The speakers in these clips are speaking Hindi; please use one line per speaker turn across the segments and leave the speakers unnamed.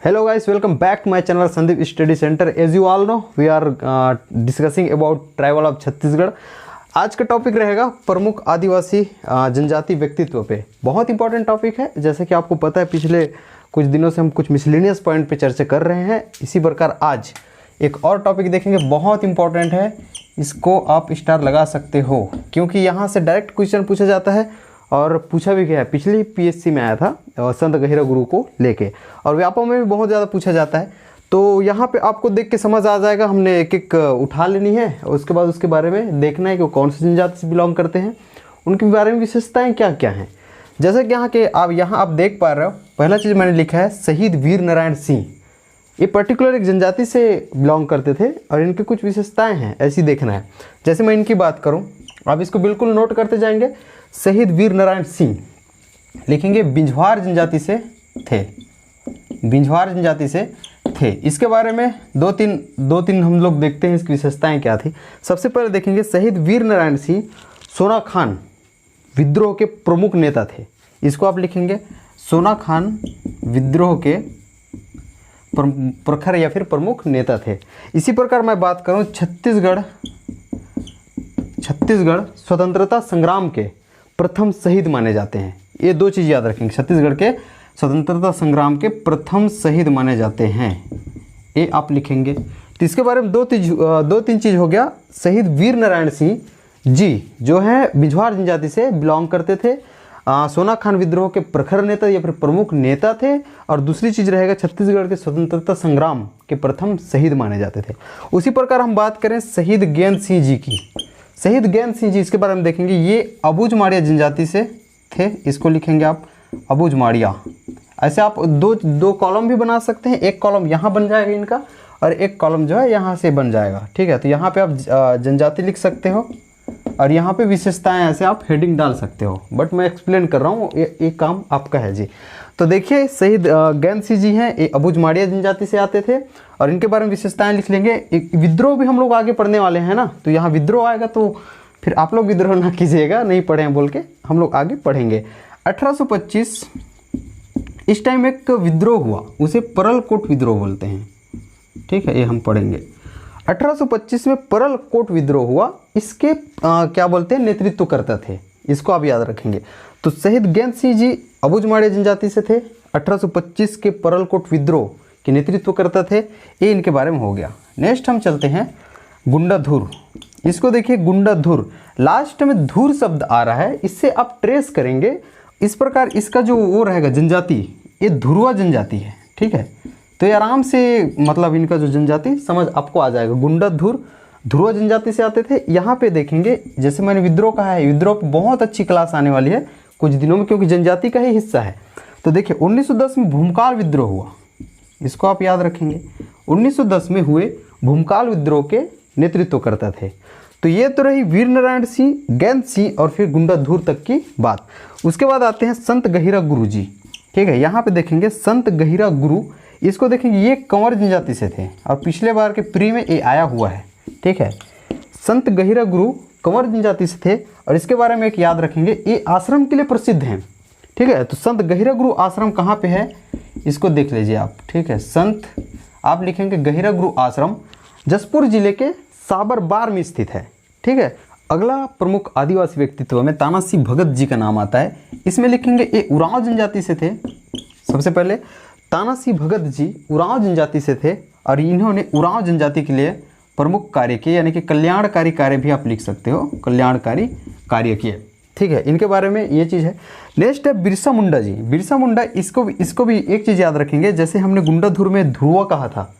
Hello guys, welcome back to my channel Sandeep Study Center. As you all know, we are discussing about tribal of Chhattisgarh. आज का टॉपिक रहेगा प्रमुख आदिवासी जनजाति व्यक्तित्व पे. बहुत इंपॉर्टेंट टॉपिक है. जैसे कि आपको पता है पिछले कुछ दिनों से हम कुछ मिसलेनियस पॉइंट पे चर्चा कर रहे हैं. इसी प्रकार आज एक और टॉपिक देखेंगे, बहुत इंपॉर्टेंट है. इसको आप स्टार लगा सकते हो क्योंकि यहाँ से डायरेक्ट क्वेश्चन पूछा जाता है और पूछा भी गया है. पिछली पीएससी में आया था संत गहिरा गुरु को लेके, और व्यापक में भी बहुत ज़्यादा पूछा जाता है. तो यहाँ पे आपको देख के समझ आ जाएगा. हमने एक एक उठा लेनी है, उसके बाद उसके बारे में देखना है कि वो कौन सी जनजाति से बिलोंग करते हैं, उनके बारे में विशेषताएं क्या क्या हैं. जैसे कि यहाँ आप देख पा रहे हो, पहला चीज़ मैंने लिखा है शहीद वीर नारायण सिंह. ये पर्टिकुलर एक जनजाति से बिलोंग करते थे और इनकी कुछ विशेषताएँ हैं, ऐसी देखना है. जैसे मैं इनकी बात करूँ, आप इसको बिल्कुल नोट करते जाएंगे. शहीद वीर नारायण सिंह लिखेंगे बिंझवार जनजाति से थे, बिंझवार जनजाति से थे. इसके बारे में दो तीन हम लोग देखते हैं इसकी विशेषताएं क्या थी. सबसे पहले देखेंगे शहीद वीर नारायण सिंह सोना खान विद्रोह के प्रमुख नेता थे. इसको आप लिखेंगे सोना खान विद्रोह के प्रखर या फिर प्रमुख नेता थे. इसी प्रकार मैं बात करूं छत्तीसगढ़ स्वतंत्रता संग्राम के प्रथम शहीद माने जाते हैं. ये दो चीज़ याद रखेंगे, छत्तीसगढ़ के स्वतंत्रता संग्राम के प्रथम शहीद माने जाते हैं, ये आप लिखेंगे. तो इसके बारे में दो तीन चीज़ हो गया. शहीद वीर नारायण सिंह जी जो है बिंझवार जनजाति से बिलोंग करते थे, सोना खान विद्रोह के प्रखर नेता या फिर प्रमुख नेता थे, और दूसरी चीज़ रहेगा छत्तीसगढ़ के स्वतंत्रता संग्राम के प्रथम शहीद माने जाते थे. उसी प्रकार हम बात करें शहीद ज्ञान सिंह जी की. शहीद ज्ञान सिंह जी, इसके बारे में देखेंगे, ये अबुझमाड़िया जनजाति से थे. इसको लिखेंगे आप अबुझमाड़िया. ऐसे आप दो कॉलम भी बना सकते हैं. एक कॉलम यहाँ बन जाएगा इनका और एक कॉलम जो है यहाँ से बन जाएगा. ठीक है, तो यहाँ पे आप जनजाति लिख सकते हो और यहाँ पे विशेषताएं ऐसे आप हेडिंग डाल सकते हो, बट मैं एक्सप्लेन कर रहा हूँ, ये काम आपका है जी. तो देखिए शहीद ज्ञान सिंह जी हैं, ये अबुझमाड़िया जनजाति से आते थे और इनके बारे में विशेषताएं लिख लेंगे. एक विद्रोह भी हम लोग आगे पढ़ने वाले हैं ना, तो यहाँ विद्रोह आएगा तो फिर आप लोग विद्रोह ना कीजिएगा, नहीं पढ़े हैं बोल के, हम लोग आगे पढ़ेंगे. 1825 इस टाइम एक विद्रोह हुआ, उसे परलकोट विद्रोह बोलते हैं. ठीक है, ये हम पढ़ेंगे. 1825 में परलकोट विद्रोह हुआ. इसके क्या बोलते हैं, नेतृत्व करता थे. इसको आप याद रखेंगे. तो शहीद ज्ञान सिंह जी अबुझमाड़िया जनजाति से थे, 1825 के परलकोट विद्रोह के नेतृत्व करता थे. ये इनके बारे में हो गया. नेक्स्ट हम चलते हैं गुंडाधुर. इसको देखिए गुंडाधुर, लास्ट में धुर शब्द आ रहा है, इससे आप ट्रेस करेंगे. इस प्रकार इसका जो वो रहेगा जनजाति, ये ध्रुवा जनजाति है. ठीक है, तो ये आराम से मतलब इनका जो जनजाति समझ आपको आ जाएगा. गुंडाधुर ध्रुवा जनजाति से आते थे. यहाँ पे देखेंगे जैसे मैंने विद्रोह कहा है, विद्रोह पर बहुत अच्छी क्लास आने वाली है कुछ दिनों में, क्योंकि जनजाति का ही हिस्सा है. तो देखिए 1910 में भूमकाल विद्रोह हुआ. इसको आप याद रखेंगे, 1910 में हुए भूमकाल विद्रोह के नेतृत्व करता थे. तो ये तो रही वीर नारायण सिंह, ज्ञान सिंह और फिर गुंडाधुर तक की बात. उसके बाद आते हैं संत गहिरा गुरु जी. ठीक है, यहाँ पे देखेंगे संत गहिरा गुरु. इसको देखेंगे, ये कंवर जनजाति से थे और पिछले बार के प्री में ये आया हुआ है. ठीक है, संत गहिरा गुरु कंवर जनजाति से थे और इसके बारे में एक याद रखेंगे, ये आश्रम के लिए प्रसिद्ध हैं. ठीक है, तो संत गहिरा गुरु आश्रम कहाँ पे है, इसको देख लीजिए आप. ठीक है, संत आप लिखेंगे गहिरा गुरु आश्रम जसपुर जिले के साबरबार में स्थित है. ठीक है, अगला प्रमुख आदिवासी व्यक्तित्व में तानासी भगत जी का नाम आता है. इसमें लिखेंगे ये उरांव जनजाति से थे. सबसे पहले तानासी भगत जी उरांव जनजाति से थे और इन्होंने उरांव जनजाति के लिए प्रमुख कार्य किए, यानी कि कल्याणकारी कार्य भी आप लिख सकते हो, कल्याणकारी कार्य किए. ठीक है, इनके बारे में ये चीज़ है. नेक्स्ट है बिरसा मुंडा जी. बिरसा मुंडा, इसको भी एक चीज़ याद रखेंगे, जैसे हमने गुंडाधुर में ध्रुवा कहा था,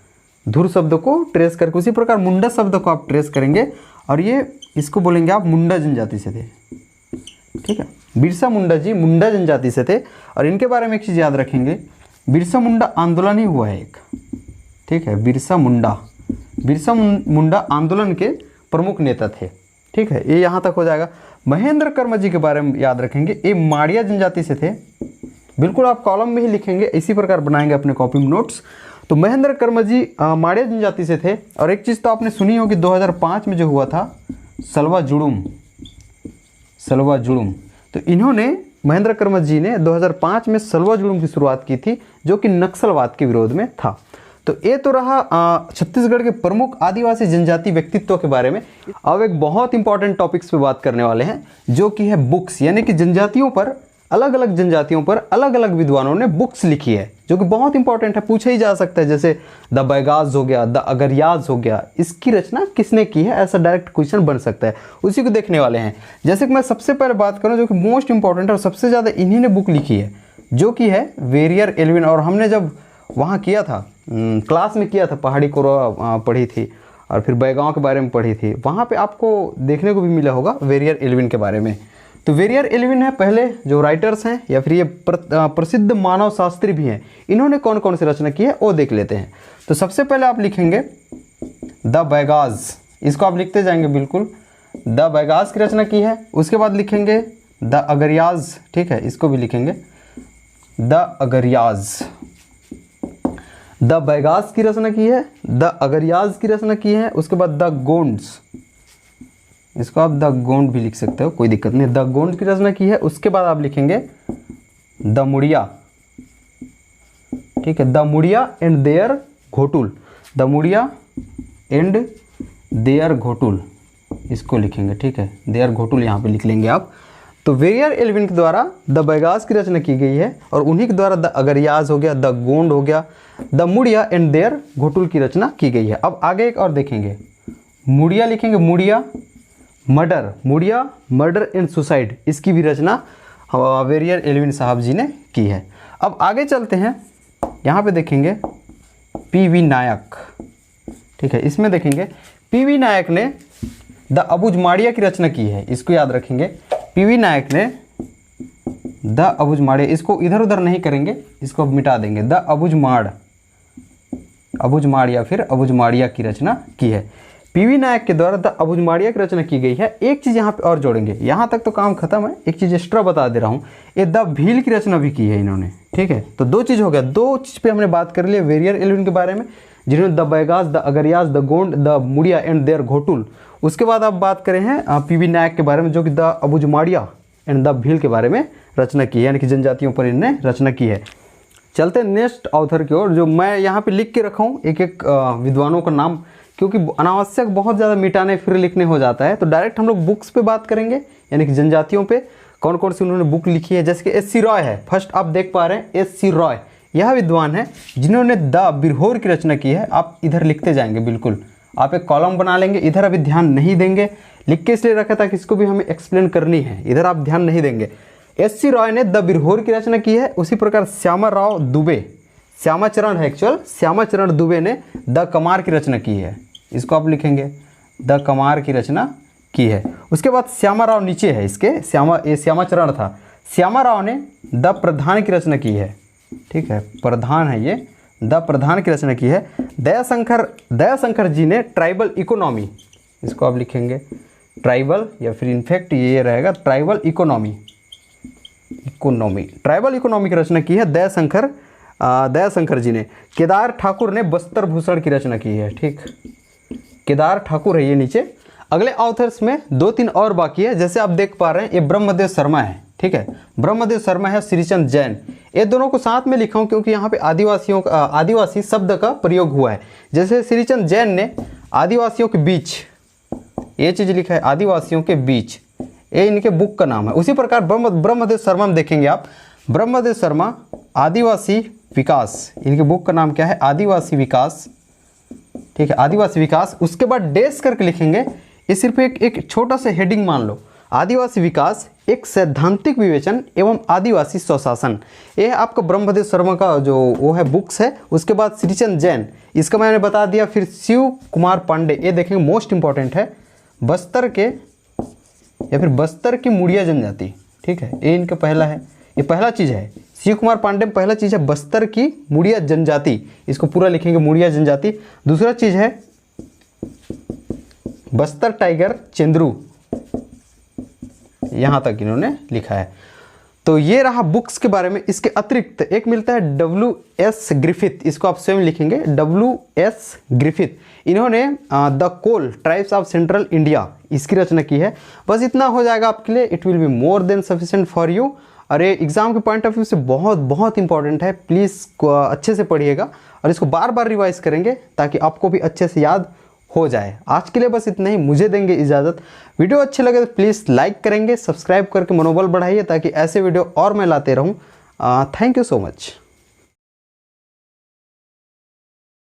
धुर शब्द को ट्रेस करके, उसी प्रकार मुंडा शब्द को आप ट्रेस करेंगे और ये इसको बोलेंगे आप मुंडा जनजाति से थे. ठीक है, बिरसा मुंडा जी मुंडा जनजाति से थे और इनके बारे में एक चीज़ याद रखेंगे, बिरसा मुंडा आंदोलन ही हुआ है एक. ठीक है, बिरसा मुंडा आंदोलन के प्रमुख नेता थे. ठीक है, ये यहाँ तक हो जाएगा. महेंद्र कर्म जी के बारे में याद रखेंगे, ये माड़िया जनजाति से थे. बिल्कुल आप कॉलम में ही लिखेंगे, इसी प्रकार बनाएंगे अपने कॉपी में नोट्स. तो महेंद्र कर्म जी माड़िया जनजाति से थे. और एक चीज़ तो आपने सुनी होगी, 2005 में जो हुआ था सलवा जुड़ुम, तो इन्होंने महेंद्र कर्मठ जी ने 2005 में सलवा जुलूम की शुरुआत की थी, जो कि नक्सलवाद के विरोध में था। तो ये तो रहा छत्तीसगढ़ के प्रमुख आदिवासी जनजाति व्यक्तित्व के बारे में। अब एक बहुत इंपॉर्टेंट टॉपिक्स पे बात करने वाले हैं, जो कि है बुक्स, यानी कि जनजातियों पर, अलग अलग जनजातियों पर अलग अलग विद्वानों ने बुक्स लिखी है, जो कि बहुत इंपॉर्टेंट है, पूछा ही जा सकता है। जैसे द बैगाज हो गया, द अगरियाज हो गया, इसकी रचना किसने की है, ऐसा डायरेक्ट क्वेश्चन बन सकता है, उसी को देखने वाले हैं। जैसे कि मैं सबसे पहले बात करूं, जो कि मोस्ट इंपॉर्टेंट है और सबसे ज़्यादा इन्हीं ने बुक लिखी है, जो कि है वेरियर एल्विन। और हमने जब वहाँ किया था, क्लास में किया था, पहाड़ी कोरवा पढ़ी थी और फिर बैगांव के बारे में पढ़ी थी, वहाँ पे आपको देखने को भी मिला होगा वेरियर एल्विन के बारे में। तो वेरियर एल्विन है पहले जो राइटर्स हैं, या फिर ये प्रसिद्ध मानव शास्त्री भी हैं, इन्होंने कौन कौन सी रचना की है वो देख लेते हैं। तो सबसे पहले आप लिखेंगे द बैगाज, इसको आप लिखते जाएंगे बिल्कुल, द बैगाज की रचना की है। उसके बाद लिखेंगे द अगरियाज, ठीक है, इसको भी लिखेंगे द अगरियाज। द बैगाज की रचना की है, द अगरियाज की रचना की है। उसके बाद द गोंड्स, इसको आप द गोंड भी लिख सकते हो, कोई दिक्कत नहीं, द गोंड की रचना की है। उसके बाद आप लिखेंगे द मुड़िया, ठीक है, the Muria and their Ghotul, the Muria and their Ghotul, इसको लिखेंगे, ठीक है, देयर घोटुल यहाँ पे लिख लेंगे आप। तो वेरियर एल्विन के द्वारा द बैगाज की रचना की गई है, और उन्हीं के द्वारा द अगरियाज हो गया, द गोंड हो गया, the Muria and their Ghotul की रचना की गई है। अब आगे एक और देखेंगे, मुड़िया लिखेंगे, Muria murder, Muria murder and suicide, इसकी भी रचना वेरियर एल्विन साहब जी ने की है। अब आगे चलते हैं, यहाँ पे देखेंगे पी.वी. नायक, ठीक है, इसमें देखेंगे पी.वी. नायक ने द अबुझमाड़िया की रचना की है, इसको याद रखेंगे। पी.वी. नायक ने द अबुझमाड़िया, इसको इधर उधर नहीं करेंगे, इसको अब मिटा देंगे, द अबुझमाड़ या फिर अबुझमाड़िया की रचना की है। पी.वी. नायक के द्वारा द अबुझमाड़िया की रचना की गई है। एक चीज़ यहाँ पे और जोड़ेंगे, यहाँ तक तो काम खत्म है, एक चीज़ एक्स्ट्रा बता दे रहा हूँ, ये द भील की रचना भी की है इन्होंने, ठीक है। तो दो चीज़ हो गया, दो चीज़ पे हमने बात कर ली वेरियर एल्विन के बारे में, जिन्होंने the Baigas, the Agarias, the Gond, the Muria and their ghotul. उसके बाद आप बात करें हैं पी.वी. नायक के बारे में, जो कि the Abujhmaria and the Bhil के बारे में रचना की है, यानी कि जनजातियों पर इन्होंने रचना की है। चलते हैं नेक्स्ट ऑथर की ओर, जो मैं यहाँ पे लिख के रखा हूँ एक एक विद्वानों का नाम, क्योंकि अनावश्यक बहुत ज़्यादा मिटाने फिर लिखने हो जाता है। तो डायरेक्ट हम लोग बुक्स पे बात करेंगे, यानी कि जनजातियों पे कौन कौन सी उन्होंने बुक लिखी है। जैसे कि एस.सी. रॉय है, फर्स्ट आप देख पा रहे हैं एस.सी. रॉय, यह विद्वान है जिन्होंने द बिरहोर की रचना की है। आप इधर लिखते जाएंगे, बिल्कुल आप एक कॉलम बना लेंगे, इधर अभी ध्यान नहीं देंगे, लिख के इसलिए रखा था कि इसको भी हमें एक्सप्लेन करनी है, इधर आप ध्यान नहीं देंगे। एस.सी. रॉय ने द बिरहोर की रचना की है। उसी प्रकार श्यामाराव दुबे, श्यामाचरण है एक्चुअल, श्यामाचरण दुबे ने द कमार की रचना की है, इसको आप लिखेंगे द कमार की रचना की है। उसके बाद श्यामाराव नीचे है इसके, ये श्यामाचरण था, श्यामाराव ने द प्रधान की रचना की है, ठीक है, प्रधान है ये, द प्रधान की रचना की है। दयाशंकर जी ने ट्राइबल इकोनॉमी, इसको आप लिखेंगे ट्राइबल, या फिर इनफैक्ट ये रहेगा ट्राइबल इकोनॉमी, ट्राइबल इकोनॉमी की रचना की है दयाशंकर जी ने। केदार ठाकुर ने बस्तर भूषण की रचना की है, ठीक, केदार ठाकुर है ये नीचे। अगले ऑथर्स में दो तीन और बाकी है, जैसे आप देख पा रहे हैं ये ब्रह्मदेव शर्मा है, ठीक है, ब्रह्मदेव शर्मा है, श्रीचंद जैन, ये दोनों को साथ में लिखा हूँ क्योंकि यहाँ पे आदिवासी शब्द का प्रयोग हुआ है। जैसे श्रीचंद जैन ने आदिवासियों के बीच, ये चीज़ लिखा है आदिवासियों के बीच, ये इनके बुक का नाम है। उसी प्रकार ब्रह्मदेव शर्मा में देखेंगे आप, ब्रह्मदेव शर्मा आदिवासी विकास, इनके बुक का नाम क्या है, आदिवासी विकास, ठीक है, आदिवासी विकास। उसके बाद डैश करके लिखेंगे, ये सिर्फ एक छोटा सा हेडिंग मान लो, आदिवासी विकास, एक सैद्धांतिक विवेचन एवं आदिवासी स्वशासन। ये आपका ब्रह्मदेव शर्मा का जो वो है बुक्स है। उसके बाद श्रीचंद जैन, इसका मैंने बता दिया। फिर शिव कुमार पांडे, ये देखेंगे मोस्ट इंपॉर्टेंट है, बस्तर के या फिर बस्तर की मुड़िया जनजाति, ठीक है, ये इनका पहला है, ये पहला चीज़ है। शिव कुमार पांडे में पहला चीज़ है बस्तर की मुड़िया जनजाति, इसको पूरा लिखेंगे मुड़िया जनजाति। दूसरा चीज़ है बस्तर टाइगर चंद्रू, यहाँ तक इन्होंने लिखा है। तो ये रहा बुक्स के बारे में। इसके अतिरिक्त एक मिलता है W.S. ग्रिफिथ, इसको आप स्वयं लिखेंगे W.S. ग्रिफिथ, इन्होंने the Kol tribes of central India, इसकी रचना की है। बस इतना हो जाएगा आपके लिए, it will be more than sufficient for you. और ये एग्ज़ाम के पॉइंट ऑफ व्यू से बहुत बहुत इंपॉर्टेंट है। प्लीज़ अच्छे से पढ़िएगा और इसको बार बार रिवाइज करेंगे ताकि आपको भी अच्छे से याद हो जाए। आज के लिए बस इतना ही, मुझे देंगे इजाज़त। वीडियो अच्छे लगे तो प्लीज़ लाइक करेंगे, सब्सक्राइब करके मनोबल बढ़ाइए ताकि ऐसे वीडियो और मैं लाते रहूँ। Thank you so much.